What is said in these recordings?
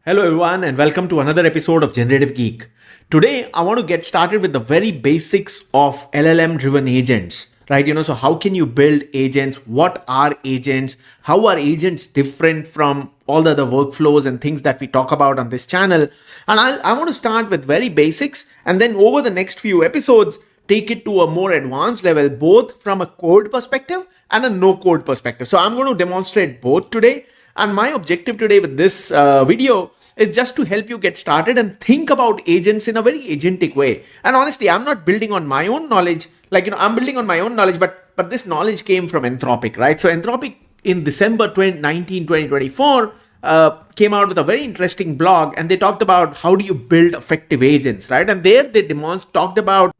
Hello, everyone, and welcome to another episode of Generative Geek. Today, I want to get started with the very basics of LLM-driven agents, right? So how can you build agents? What are agents? How are agents different from all the other workflows and things that we talk about on this channel? And I want to start with very basics, and then over the next few episodes, take it to a more advanced level, both from a code perspective and a no-code perspective. So I'm going to demonstrate both today. And my objective today with this video is just to help you get started and think about agents in a very agentic way. And honestly, I'm not building on my own knowledge. I'm building on my own knowledge, but this knowledge came from Anthropic, right? So Anthropic in December 2024 came out with a very interesting blog, and they talked about how do you build effective agents, right? And there they talked about.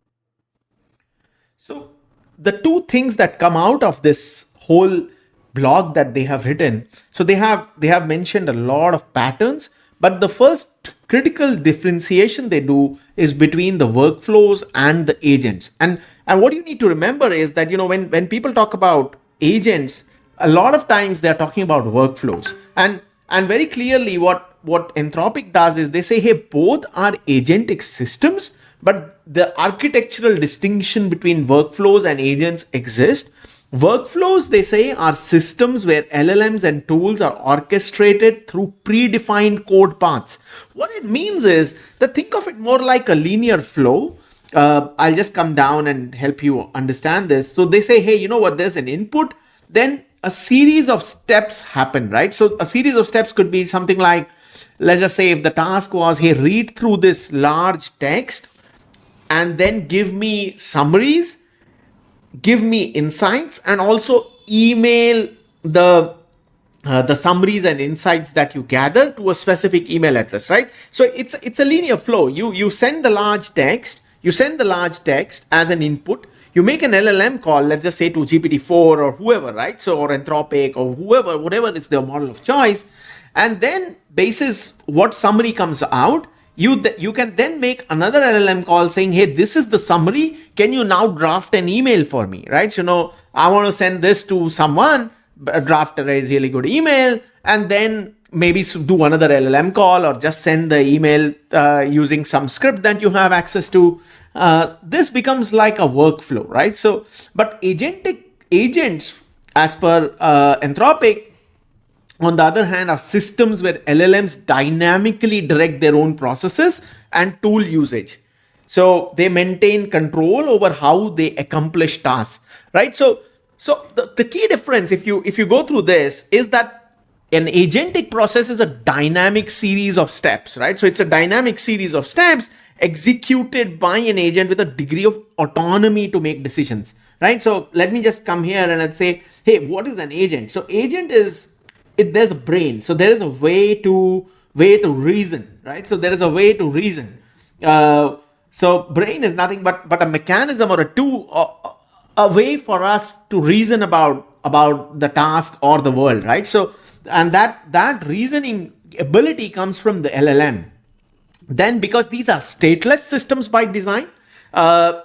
So the two things that come out of this whole blog that they have written, so they have mentioned a lot of patterns, but the first critical differentiation they do is between the workflows and the agents. And what you need to remember is that when people talk about agents, a lot of times they're talking about workflows, and very clearly what Anthropic does is they say, hey, both are agentic systems, but the architectural distinction between workflows and agents exist. Workflows, they say, are systems where LLMs and tools are orchestrated through predefined code paths. What it means is that think of it more like a linear flow. I'll just come down and help you understand this. So they say, hey, you know what, there's an input, then a series of steps happen, right? So a series of steps could be something like, let's just say if the task was, hey, read through this large text and then give me summaries, give me insights, and also email the summaries and insights that you gather to a specific email address, right? So it's a linear flow. You send the large text, as an input. You make an LLM call, let's just say to GPT-4 or whoever, right? So or Anthropic or whoever, whatever is their model of choice, and then basis what summary comes out, you can then make another LLM call saying, hey, this is the summary. Can you now draft an email for me, right? So, I want to send this to someone, draft a really good email, and then maybe do another LLM call or just send the email using some script that you have access to. This becomes like a workflow, right? So, but agentic agents, as per Anthropic, on the other hand, are systems where LLMs dynamically direct their own processes and tool usage. So they maintain control over how they accomplish tasks, right? So the key difference, if you go through this, is that an agentic process is a dynamic series of steps, right? So it's a dynamic series of steps executed by an agent with a degree of autonomy to make decisions, right? So let me just come here and let's say, hey, what is an agent? So agent is, there's a brain, so there is a way to reason, right? So there is a way to reason. So brain is nothing but a mechanism or a way for us to reason about the task or the world, right? So and that reasoning ability comes from the LLM. Then because these are stateless systems by design,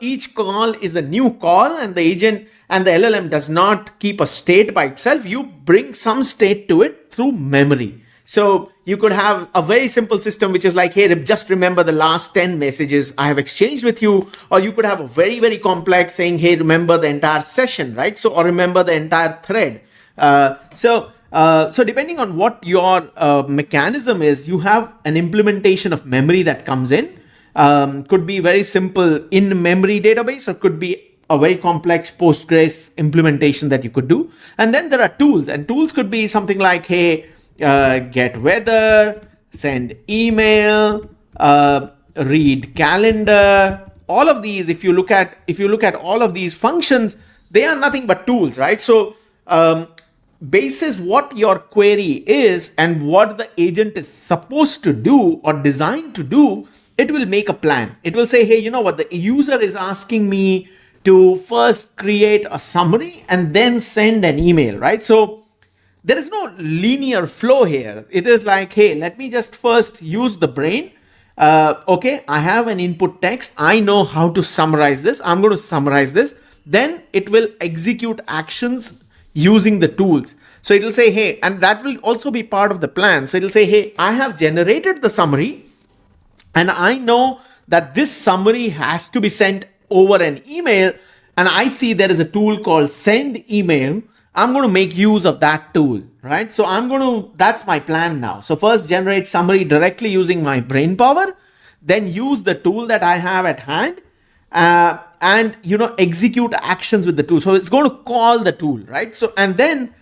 each call is a new call, and the agent and the LLM does not keep a state by itself. You bring some state to it through memory. So you could have a very simple system which is like, hey, just remember the last 10 messages I have exchanged with you. Or you could have a very, very complex saying, hey, remember the entire session, right? So, or remember the entire thread. So depending on what your mechanism is, you have an implementation of memory that comes in. Could be very simple in-memory database, or could be a very complex Postgres implementation that you could do. And then there are tools, and tools could be something like, hey, get weather, send email, read calendar. All of these, if you look at all of these functions, they are nothing but tools, right? So basis what your query is and what the agent is supposed to do or designed to do, it will make a plan. It will say, hey, you know what, the user is asking me to first create a summary and then send an email, right? So there is no linear flow here. It is like, hey, let me just first use the brain. Okay, I have an input text. I know how to summarize this. I'm going to summarize this. Then it will execute actions using the tools. So it'll say, hey, and that will also be part of the plan. So it'll say, hey, I have generated the summary and I know that this summary has to be sent over an email. And I see there is a tool called send email. I'm going to make use of that tool, right? So that's my plan now. So first generate summary directly using my brain power, then use the tool that I have at hand, and execute actions with the tool. So it's going to call the tool, right? So, and then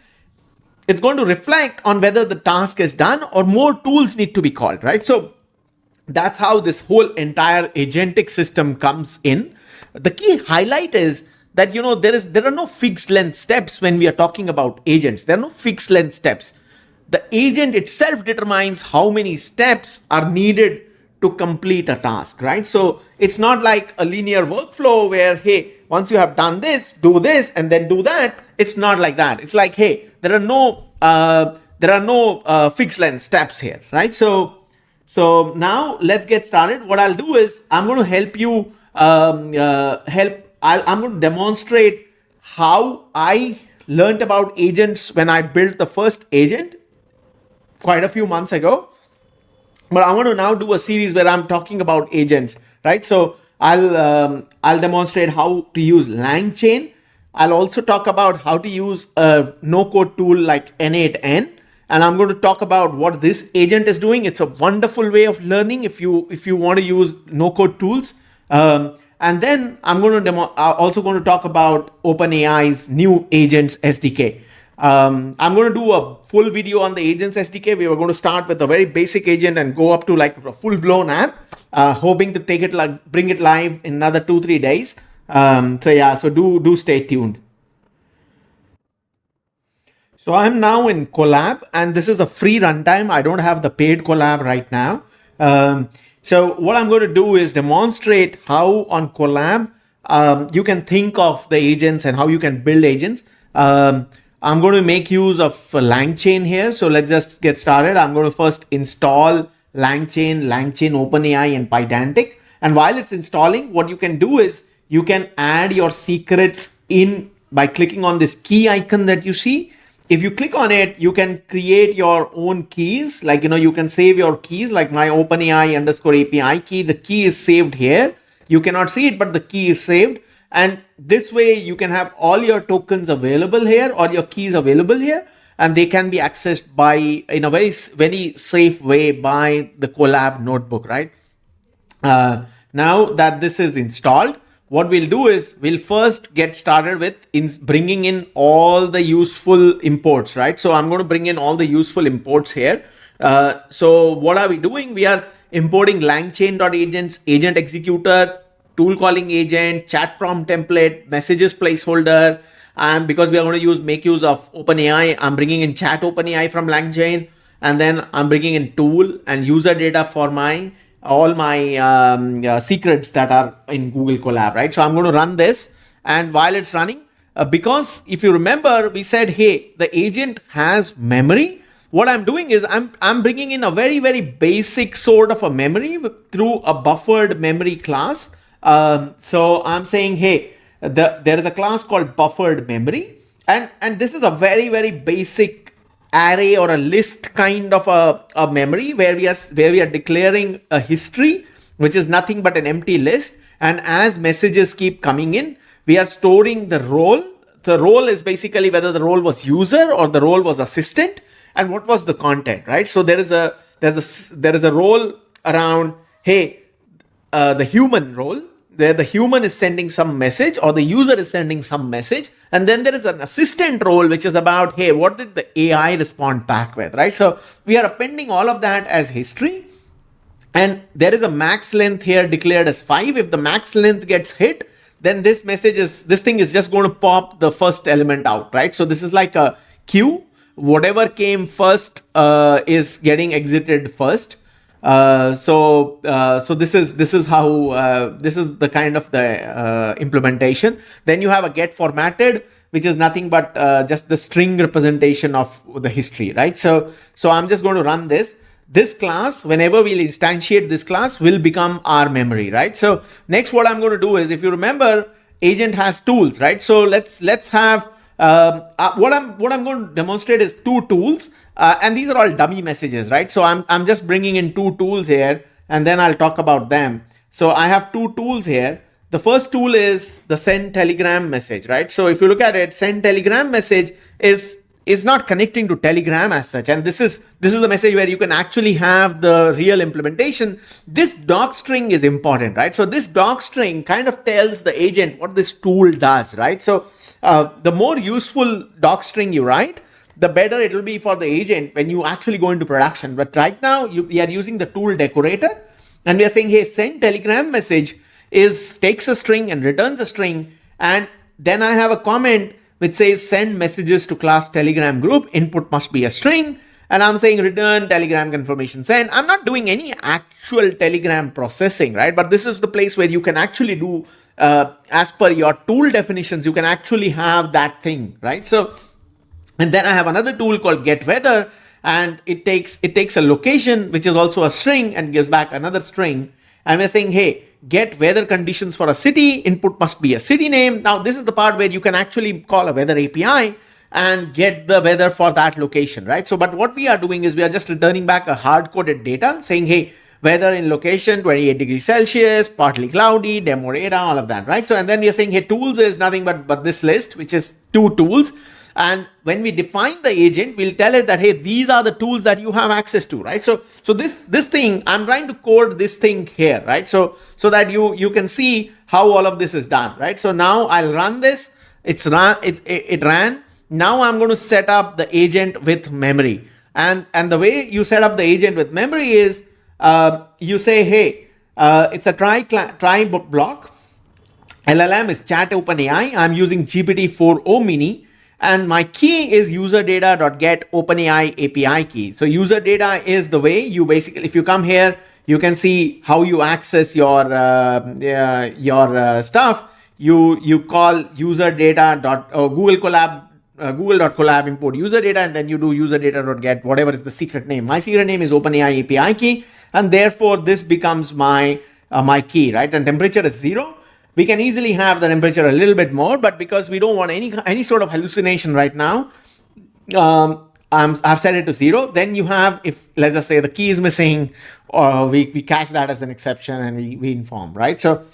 it's going to reflect on whether the task is done or more tools need to be called, right? So that's how this whole entire agentic system comes in. The key highlight is that there are no fixed length steps when we are talking about agents. There are no fixed length steps. The agent itself determines how many steps are needed to complete a task, right? So it's not like a linear workflow where, hey, once you have done this, do this, and then do that. It's not like that. It's like, hey, there are no fixed length steps here, right? So now let's get started. What I'll do is I'm going to help you I'm going to demonstrate how I learned about agents when I built the first agent quite a few months ago. But I want to now do a series where I'm talking about agents, right? So I'll demonstrate how to use Langchain. I'll also talk about how to use a no-code tool like N8N. And I'm going to talk about what this agent is doing. It's a wonderful way of learning if you want to use no-code tools. And then I'm also going to talk about OpenAI's new Agents SDK. I'm going to do a full video on the Agents SDK. We were going to start with a very basic agent and go up to like a full-blown app, hoping to bring it live in another 2-3 days. So do stay tuned. So I'm now in Colab, and this is a free runtime. I don't have the paid Colab right now. So what I'm going to do is demonstrate how on Colab you can think of the agents and how you can build agents. I'm going to make use of Langchain here. So let's just get started. I'm going to first install Langchain, OpenAI, and Pydantic. And while it's installing, what you can do is you can add your secrets in by clicking on this key icon that you see. If you click on it, you can create your own keys. Like, you can save your keys, like my OpenAI _API key. The key is saved here. You cannot see it, but the key is saved. And this way you can have all your tokens available here or your keys available here, and they can be accessed in a very, very safe way by the Colab notebook, right? Now that this is installed, what we'll do is we'll first get started with bringing in all the useful imports, right? So I'm going to bring in all the useful imports here. So what are we doing? We are importing langchain.agents, agent executor, tool calling agent, chat prompt template, messages placeholder. And because we are going to make use of OpenAI, I'm bringing in chat OpenAI from Langchain. And then I'm bringing in tool and user data for all my secrets that are in Google Colab, right? So I'm going to run this, and while it's running, because if you remember, we said, hey, the agent has memory. What I'm doing is I'm bringing in a very, very basic sort of a memory through a buffered memory class. So I'm saying, hey, there is a class called buffered memory, and this is a very, very basic array or a list kind of a memory where we are declaring a history, which is nothing but an empty list. And as messages keep coming in, we are storing the role. The role is basically whether the role was user or the role was assistant, and what was the content, right? So there is a role around, hey, the human role, where the human is sending some message or the user is sending some message. And then there is an assistant role, which is about, hey, what did the AI respond back with, right? So we are appending all of that as history. And there is a max length here declared as 5. If the max length gets hit, then this thing is just going to pop the first element out, right? So this is like a queue. Whatever came first is getting exited first. So this is how this is the kind of the implementation. Then you have a get formatted, which is nothing but just the string representation of the history, right? So I'm just going to run this. This class, whenever we'll instantiate this class, will become our memory, right? So next, what I'm going to do is, if you remember, agent has tools, right? So let's have What I'm going to demonstrate is two tools, and these are all dummy messages, right? So I'm just bringing in two tools here, and then I'll talk about them. So I have two tools here. The first tool is the send telegram message, right? So if you look at it, send telegram message is not connecting to Telegram as such, and this is the message where you can actually have the real implementation. This doc string is important, right? So this doc string kind of tells the agent what this tool does, right? So the more useful doc string you write, the better it will be for the agent when you actually go into production. But right now we are using the tool decorator, and we are saying, hey, send telegram message takes a string and returns a string, and then I have a comment which says send messages to class telegram group, input must be a string, and I'm saying return telegram confirmation send. I'm not doing any actual telegram processing, right? But this is the place where you can actually do, as per your tool definitions, you can actually have that thing, right? So, and then I have another tool called get weather, and it takes a location, which is also a string, and gives back another string. And we're saying, hey, get weather conditions for a city, input must be a city name. Now, this is the part where you can actually call a weather API and get the weather for that location, right? So, but what we are doing is we are just returning back a hard-coded data saying, hey, weather in location, 28 degrees Celsius, partly cloudy, demo data, all of that, right? So, and then we are saying, hey, tools is nothing but this list, which is two tools. And when we define the agent, we'll tell it that, hey, these are the tools that you have access to, right? So this thing, I'm trying to code this thing here, right? So that you can see how all of this is done, right? So now I'll run this. It ran. Now I'm going to set up the agent with memory. And the way you set up the agent with memory is you say, hey, it's a try block. LLM is chat OpenAI. I'm using GPT-4o mini. And my key is user data.get OpenAI API key. So user data is the way you basically, if you come here, you can see how you access your stuff. You call user data dot Google Colab, Google.colab import user data, and then you do user data.get whatever is the secret name. My secret name is OpenAI API key, and therefore this becomes my key, right? And temperature is 0. We can easily have the temperature a little bit more, but because we don't want any sort of hallucination right now, I've set it to 0. Then you have, if let's just say the key is missing, we catch that as an exception and we inform, right? So,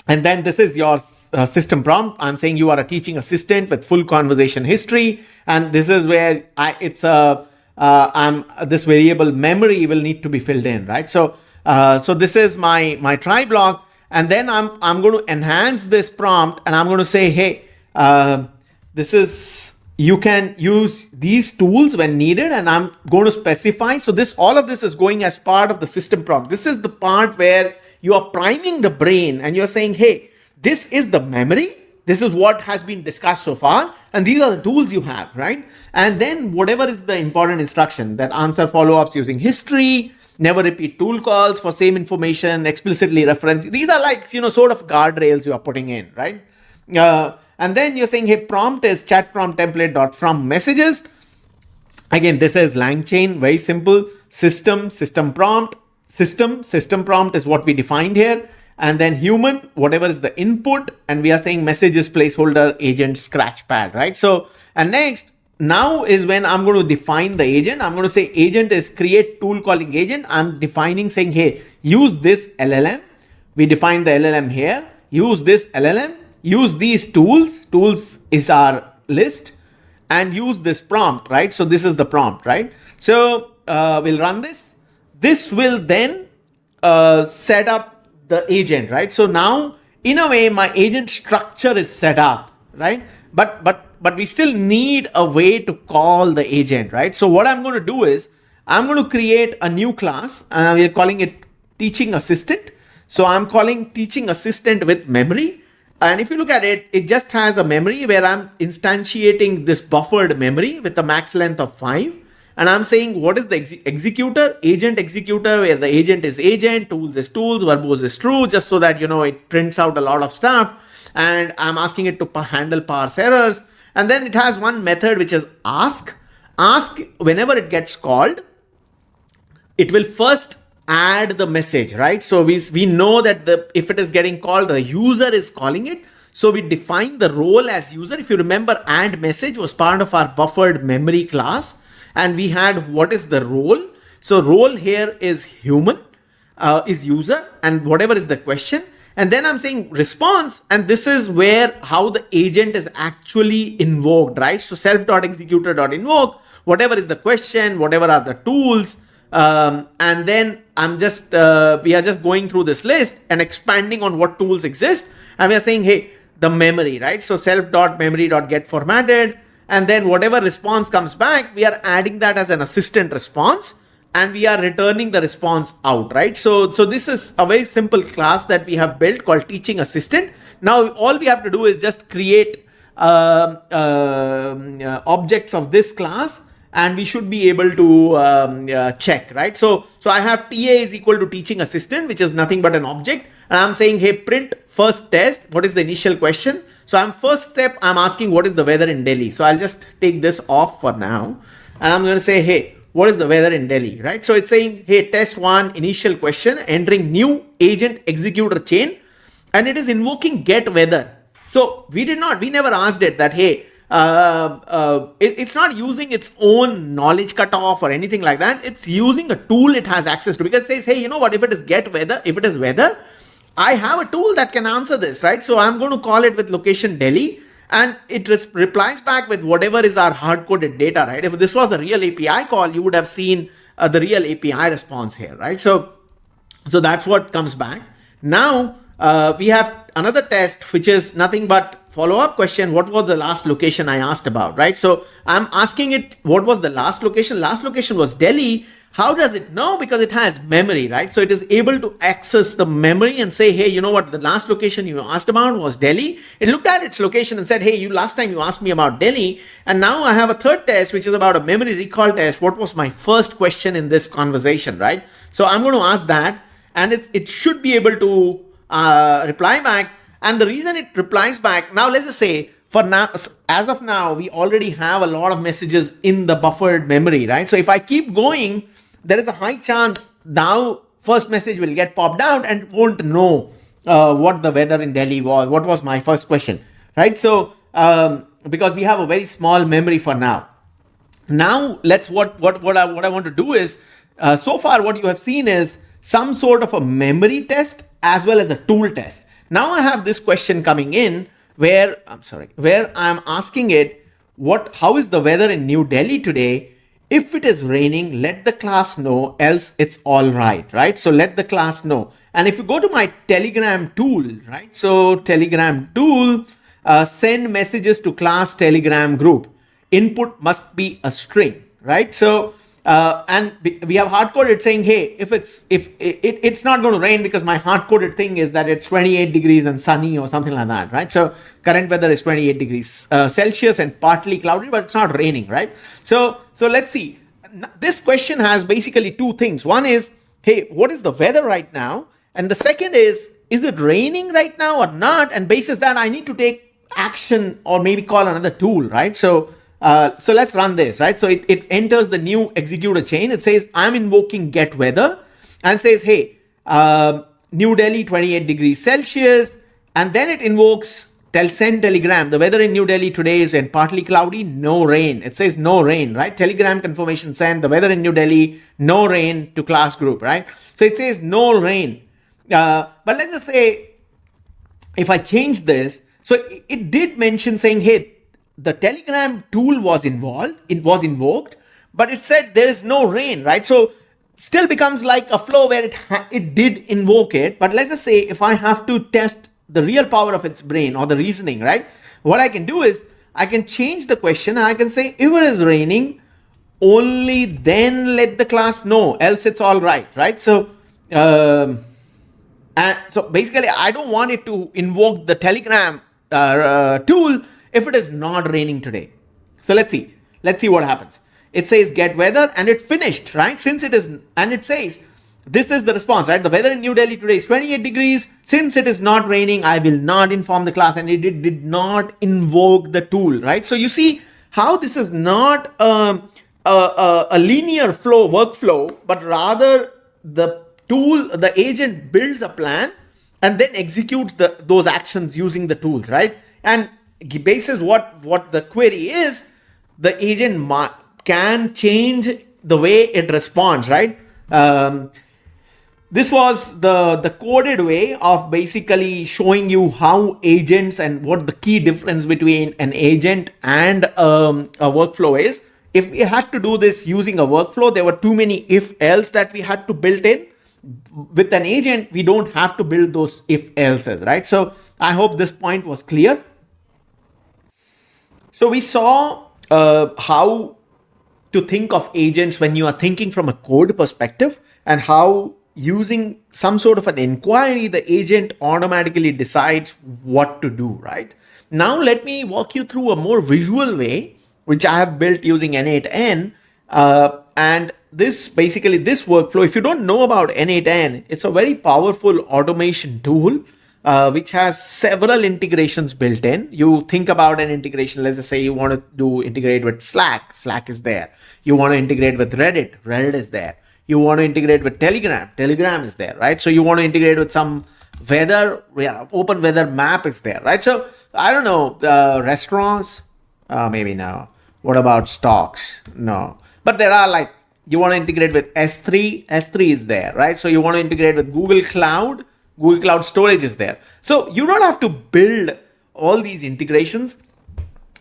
and then this is your system prompt. I'm saying you are a teaching assistant with full conversation history, and this is where this variable memory will need to be filled in, right? So this is my try block. And then I'm going to enhance this prompt, and I'm going to say, hey, you can use these tools when needed, and I'm going to specify. So all of this is going as part of the system prompt. This is the part where you are priming the brain and you're saying, hey, this is the memory. This is what has been discussed so far. And these are the tools you have, right? And then whatever is the important instruction, that answer follow-ups using history, never repeat tool calls for same information, explicitly reference. These are like, sort of guardrails you are putting in, right? And then you're saying, hey, prompt is chat prompt template from messages. Again, this is Langchain, very simple. System prompt. System prompt is what we defined here. And then human, whatever is the input. And we are saying messages placeholder agent scratchpad, right? So, and next, now is when I'm going to define the agent. I'm going to say agent is create tool calling agent. I'm defining saying, hey, use this LLM. We define the LLM here. Use this LLM. Use these tools. Tools is our list. And use this prompt, right? So this is the prompt, right? So we'll run this. This will then set up the agent, right? So now, in a way, my agent structure is set up, right? But we still need a way to call the agent, right? So what I'm going to do is I'm going to create a new class, and we're calling it teaching assistant. So I'm calling teaching assistant with memory. And if you look at it, it just has a memory where I'm instantiating this buffered memory with a max length of 5. And I'm saying, what is the executor, agent executor, where the agent is agent, tools is tools, verbose is true, just so that, it prints out a lot of stuff. And I'm asking it to handle parse errors. And then it has one method, which is ask. Ask, whenever it gets called, it will first add the message, right? So we know that if it is getting called, the user is calling it. So we define the role as user. If you remember, and message was part of our buffered memory class, and we had what is the role. So role here is human, is user, and whatever is the question. And then I'm saying response, and this is where how the agent is actually invoked, right? So self.executor.invoke, whatever is the question, whatever are the tools, and then we are just going through this list and expanding on what tools exist, and we are saying, hey, the memory, right? So self.memory.get formatted, and then whatever response comes back, we are adding that as an assistant response, and we are returning the response out, right? So this is a very simple class that we have built called teaching assistant. Now all we have to do is just create objects of this class, and we should be able to check, right? So I have TA is equal to teaching assistant, which is nothing but an object, and I'm saying, hey, print first test. What is the initial question? So first step, I'm asking what is the weather in Delhi. So I'll just take this off for now, and I'm going to say, hey, what is the weather in Delhi, right? So it's saying, hey, test one, initial question, entering new agent executor chain, and it is invoking get weather. So we never asked it that, hey, it's not using its own knowledge cutoff or anything like that. It's using a tool it has access to, because it says, hey, you know what, if it is get weather, if it is weather, I have a tool that can answer this, right? So I'm going to call it with location Delhi, and it replies back with whatever is our hard-coded data, right? If this was a real API call, you would have seen the real API response here, right? So that's what comes back. Now we have another test, which is nothing but follow-up question. What was the last location I asked about, right? So I'm asking it, what was the last location? Last location was Delhi. How does it know? Because it has memory, right? So it is able to access the memory and say, hey, you know what, the last location you asked about was Delhi. It looked at its location and said, hey, last time you asked me about Delhi. And now I have a third test, which is about a memory recall test. What was my first question in this conversation, right? So I'm going to ask that, and it should be able to reply back. And the reason it replies back, now let's just say, for now, as of now, we already have a lot of messages in the buffered memory, right? So if I keep going, there is a high chance now first message will get popped out and won't know what the weather in Delhi was, what was my first question, right? So because we have a very small memory for now. Now let's what I want to do is so far what you have seen is some sort of a memory test as well as a tool test. Now I have this question coming in where I'm asking it, how is the weather in New Delhi today? If it is raining, let the class know, else it's all right, right? So let the class know. And if you go to my Telegram tool, right? So Telegram tool, send messages to class Telegram group. Input must be a string, right? So and we have hard-coded saying, hey, if it's not going to rain, because my hard-coded thing is that it's 28 degrees and sunny or something like that, right? So current weather is 28 degrees Celsius and partly cloudy, but it's not raining, right? So let's see. This question has basically two things. One is, hey, what is the weather right now? And the second is it raining right now or not? And basis that, I need to take action or maybe call another tool, right? So let's run this, right? So it enters the new executor chain. It says, I'm invoking get weather, and says, hey, New Delhi 28 degrees Celsius. And then it invokes send telegram. The weather in New Delhi today is partly cloudy, no rain. It says no rain, right? Telegram confirmation send, the weather in New Delhi, no rain to class group, right? So it says no rain. But let's just say if I change this, so it did mention saying, hey, the Telegram tool was involved, it was invoked, but it said there is no rain, right? So still becomes like a flow where it did invoke it. But let's just say if I have to test the real power of its brain or the reasoning, right? What I can do is I can change the question and I can say, if it is raining, only then let the class know, else it's all right, right? So, and so basically I don't want it to invoke the Telegram tool if it is not raining today. So let's see what happens. It says get weather and it finished, right? Since it is, and it says, this is the response, right? The weather in New Delhi today is 28 degrees. Since it is not raining, I will not inform the class, and it did not invoke the tool, right? So you see how this is not a linear workflow, but rather the tool, the agent builds a plan and then executes those actions using the tools, right? And basis what the query is, the agent can change the way it responds, right? This was the coded way of basically showing you how agents and what the key difference between an agent and a workflow is. If we had to do this using a workflow, there were too many if else that we had to build in. With an agent, we don't have to build those if else's, right? So I hope this point was clear. So we saw how to think of agents when you are thinking from a code perspective, and how using some sort of an inquiry, the agent automatically decides what to do, right? Now let me walk you through a more visual way, which I have built using N8N. And this workflow, if you don't know about N8N, it's a very powerful automation tool, which has several integrations built in. You think about an integration, let's just say you want to integrate with Slack is there. You want to integrate with Reddit is there. You want to integrate with Telegram is there, right? So you want to integrate with some weather, open weather map is there, right? So I don't know, restaurants, maybe no. What about stocks? No. But there are, like, you want to integrate with S3 is there, right? So you want to integrate with Google Cloud Storage is there. So you don't have to build all these integrations.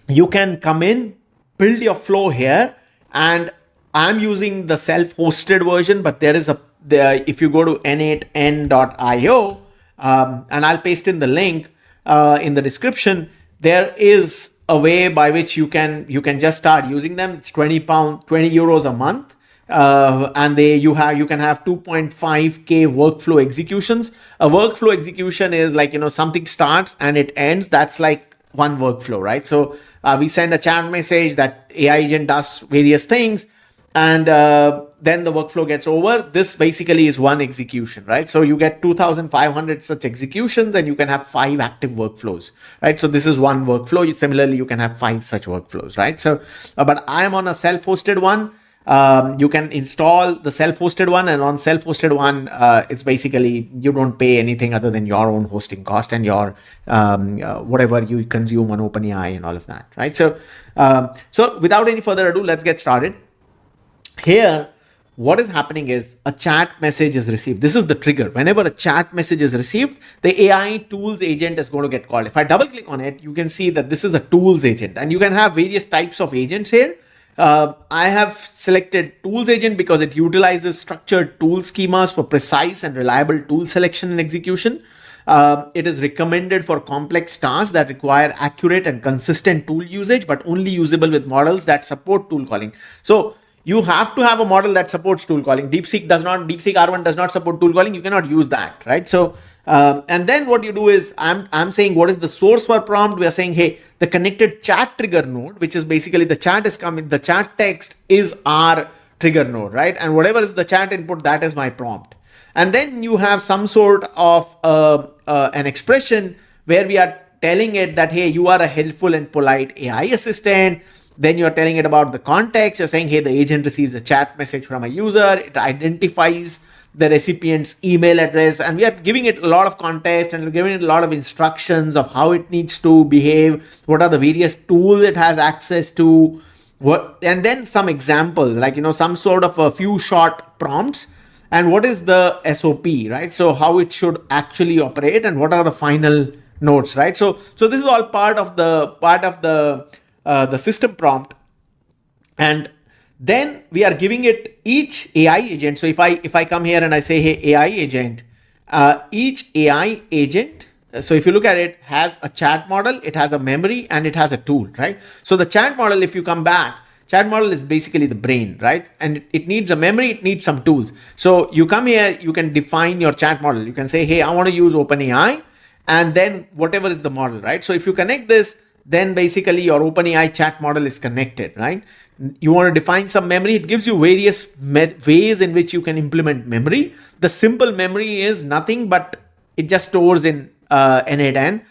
You can come in, build your flow here, and I'm using the self-hosted version, but if you go to n8n.io, and I'll paste in the link in the description, there is a way by which you can just start using them. It's 20 euros a month. And you can have 2.5k workflow executions. A workflow execution is like, something starts and it ends. That's like one workflow, right? So we send a chat message, that AI agent does various things, and then the workflow gets over. This basically is one execution, right? So you get 2,500 such executions, and you can have 5 active workflows, right? So this is one workflow. Similarly, you can have 5 such workflows, right? So, but I am on a self-hosted one. You can install the self-hosted one, and on self-hosted one, it's basically you don't pay anything other than your own hosting cost and your whatever you consume on OpenAI and all of that, right? So, so without any further ado, let's get started. Here, what is happening is a chat message is received. This is the trigger. Whenever a chat message is received, the AI tools agent is going to get called. If I double click on it, you can see that this is a tools agent, and you can have various types of agents here. I have selected tools agent because it utilizes structured tool schemas for precise and reliable tool selection and execution. It is recommended for complex tasks that require accurate and consistent tool usage, but only usable with models that support tool calling. So you have to have a model that supports tool calling. DeepSeek R1 does not support tool calling. You cannot use that, right? So, and then what you do is, I'm saying what is the source for prompt. We are saying, hey, the connected chat trigger node, which is basically the chat is coming, the chat text is our trigger node, right? And whatever is the chat input, that is my prompt. And then you have some sort of an expression where we are telling it that, hey, you are a helpful and polite AI assistant. Then you're telling it about the context. You're saying, hey, the agent receives a chat message from a user. It identifies the recipient's email address, and we are giving it a lot of context, and we're giving it a lot of instructions of how it needs to behave, what are the various tools it has access to, and then some examples, like, some sort of a few short prompts, and what is the SOP, right? So how it should actually operate, and what are the final notes, right? So this is all part of the system prompt. And then we are giving it each AI agent. So if I come here and I say, hey, AI agent, each AI agent, so if you look at it, has a chat model, it has a memory, and it has a tool, right? So the chat model, if you come back, chat model is basically the brain, right? And it needs a memory, it needs some tools. So you come here, you can define your chat model. You can say, hey, I want to use OpenAI, and then whatever is the model, right? So if you connect this, then basically your OpenAI chat model is connected, right? You want to define some memory. It gives you various ways in which you can implement memory. The simple memory is nothing, but it just stores in N8N.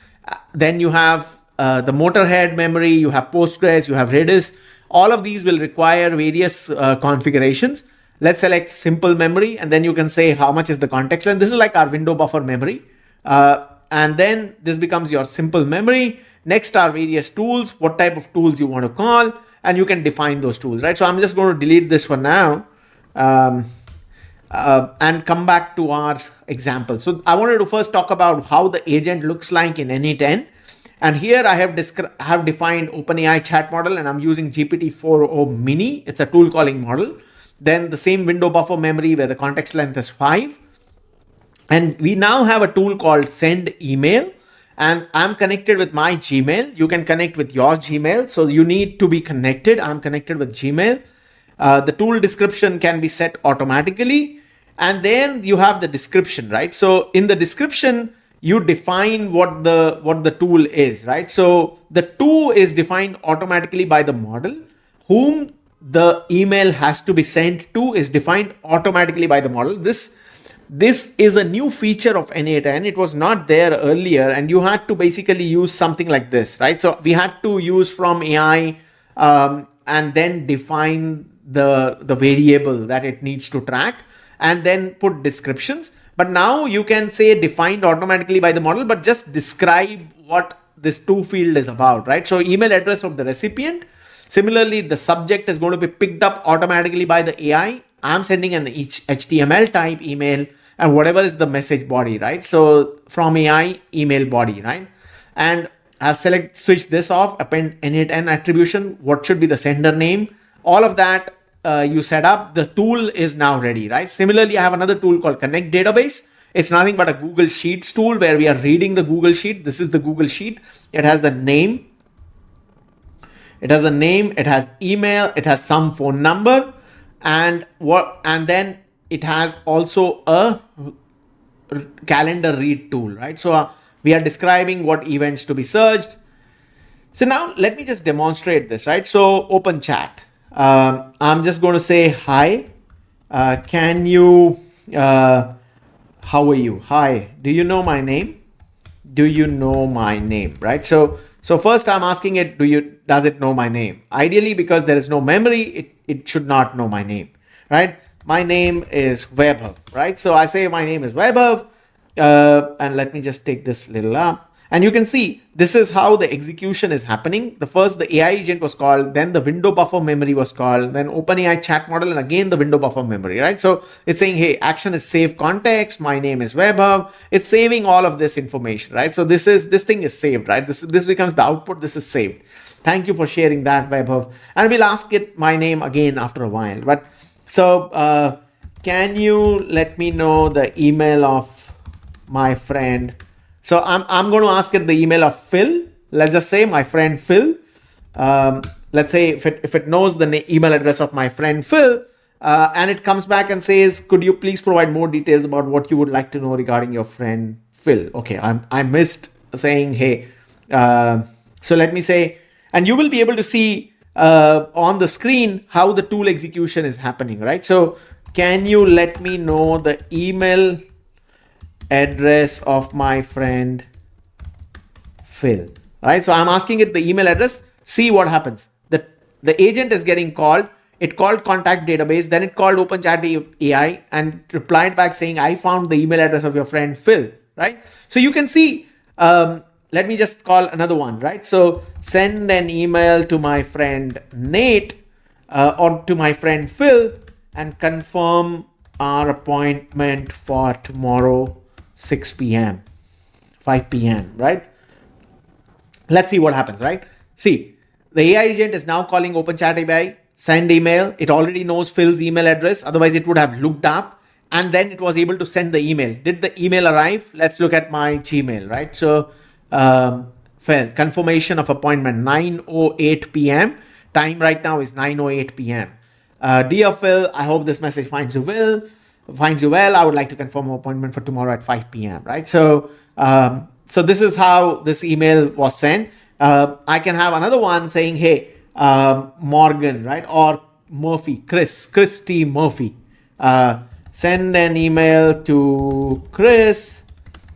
Then you have the Motorhead memory, you have Postgres, you have Redis. All of these will require various configurations. Let's select simple memory, and then you can say how much is the context length. This is like our window buffer memory. And then this becomes your simple memory. Next are various tools, what type of tools you want to call, and you can define those tools, right? So I'm just going to delete this for now. And come back to our example. So I wanted to first talk about how the agent looks like in N8N. And here I have defined OpenAI chat model, and I'm using GPT-4o mini. It's a tool calling model. Then the same window buffer memory where the context length is 5. And we now have a tool called send email, and I'm connected with my Gmail. You can connect with your Gmail. So you need to be connected. I'm connected with Gmail. The tool description can be set automatically. And then you have the description, right? So in the description, you define what the tool is, right? So the tool is defined automatically by the model. Whom the email has to be sent to is defined automatically by the model. This is a new feature of N8N. It was not there earlier, and you had to basically use something like this, right? So we had to use from AI and then define the variable that it needs to track and then put descriptions. But now you can say defined automatically by the model, but just describe what this to field is about, right? So email address of the recipient. Similarly, the subject is going to be picked up automatically by the AI. I'm sending an HTML type email and whatever is the message body, right? So from AI, email body, right? And I've switched this off, append N8N attribution. What should be the sender name? All of that you set up. The tool is now ready, right? Similarly, I have another tool called Connect Database. It's nothing but a Google Sheets tool where we are reading the Google Sheet. This is the Google Sheet. It has the name. It has a name. It has email. It has some phone number, and then it has also a calendar read tool, right? So we are describing what events to be searched. So now let me just demonstrate this, right? So open chat. I'm just going to say, hi, can you, how are you? Hi, do you know my name? Do you know my name, right? So first I'm asking it, does it know my name? Ideally, because there is no memory, it should not know my name, right? My name is Vaibhav, right? So I say my name is Vaibhav, and let me just take this little up. And you can see this is how the execution is happening. The AI agent was called, then the window buffer memory was called, then OpenAI chat model, and again the window buffer memory, right? So it's saying, hey, action is save context. My name is Vaibhav. It's saving all of this information, right? So this thing is saved, right? This becomes the output. This is saved. Thank you for sharing that, Vaibhav. And we'll ask it my name again after a while. But so can you let me know the email of my friend? So I'm going to ask it the email of Phil. Let's just say my friend Phil. Let's say if it knows the email address of my friend Phil, and it comes back and says, could you please provide more details about what you would like to know regarding your friend Phil? Okay, I missed saying, hey. So let me say, and you will be able to see on the screen how the tool execution is happening, right? So can you let me know the email address of my friend Phil, right? So I'm asking it the email address. See what happens. The agent is getting called. It called contact database, then it called OpenChat AI and replied back saying, I found the email address of your friend Phil, right? So you can see, let me just call another one, right? So send an email to my friend Nate or to my friend Phil and confirm our appointment for tomorrow 6 p.m., 5 p.m., right? Let's see what happens, right? See, the AI agent is now calling OpenChat API, send email. It already knows Phil's email address. Otherwise, it would have looked up and then it was able to send the email. Did the email arrive? Let's look at my Gmail, right? So, Phil, confirmation of appointment, 9:08 p.m. Time right now is 9:08 p.m. Dear Phil, I hope this message finds you well. I would like to confirm an appointment for tomorrow at 5 p.m. Right? So this is how this email was sent. I can have another one saying, hey, Morgan, right? Or Murphy, Chris T. Murphy. Send an email to Chris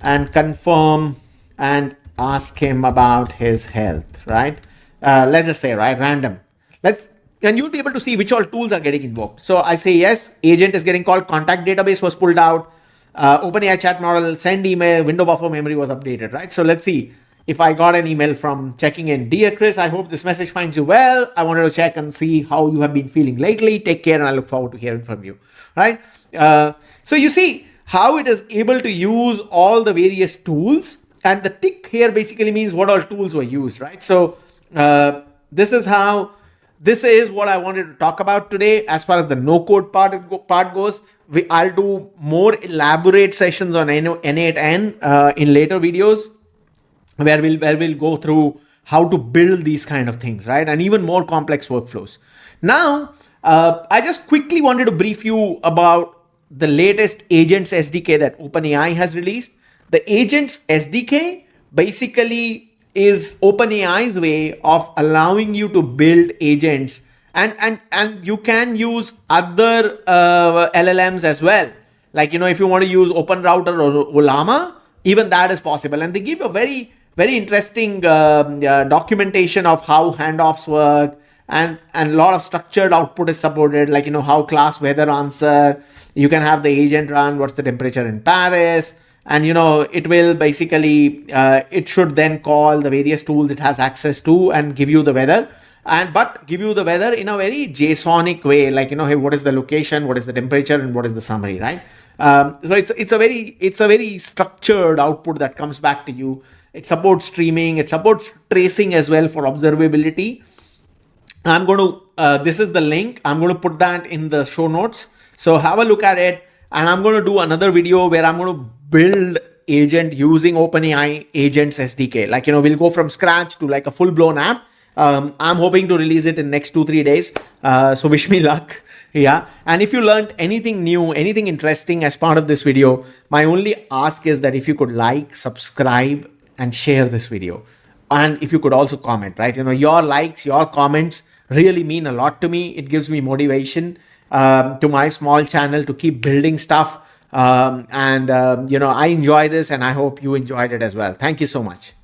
and confirm and ask him about his health, right? Let's just say, right, random. And you'll be able to see which all tools are getting invoked. So I say yes, agent is getting called, contact database was pulled out, OpenAI chat model, send email, window buffer memory was updated, right? So let's see if I got an email from checking in. Dear Chris, I hope this message finds you well. I wanted to check and see how you have been feeling lately. Take care, and I look forward to hearing from you, right? So you see how it is able to use all the various tools, and the tick here basically means what all tools were used, right? So this is what I wanted to talk about today as far as the no code part goes. I'll do more elaborate sessions on N8N in later videos where we'll go through how to build these kind of things, right? And even more complex workflows. Now, I just quickly wanted to brief you about the latest Agents SDK that OpenAI has released. The Agents SDK basically is OpenAI's way of allowing you to build agents, and you can use other LLMs as well. Like, if you want to use OpenRouter or Ollama, even that is possible. And they give a very, very interesting documentation of how handoffs work, and a lot of structured output is supported, like, how class weather answer. You can have the agent run, what's the temperature in Paris, and it will basically it should then call the various tools it has access to and give you the weather, but give you the weather in a very JSONic way, like, hey, what is the location, what is the temperature, and what is the summary, right? So it's a very structured output that comes back to you. It supports streaming, it supports tracing as well for observability. I'm going to this is the link. I'm going to put that in the show notes, so have a look at it. And I'm going to do another video where I'm going to build agent using OpenAI Agents SDK. Like, we'll go from scratch to like a full-blown app. I'm hoping to release it in next 2-3 days. So wish me luck. Yeah. And if you learned anything new, anything interesting as part of this video, my only ask is that if you could like, subscribe, and share this video. And if you could also comment, right? Your likes, your comments really mean a lot to me. It gives me motivation to my small channel to keep building stuff. I enjoy this, and I hope you enjoyed it as well. Thank you so much.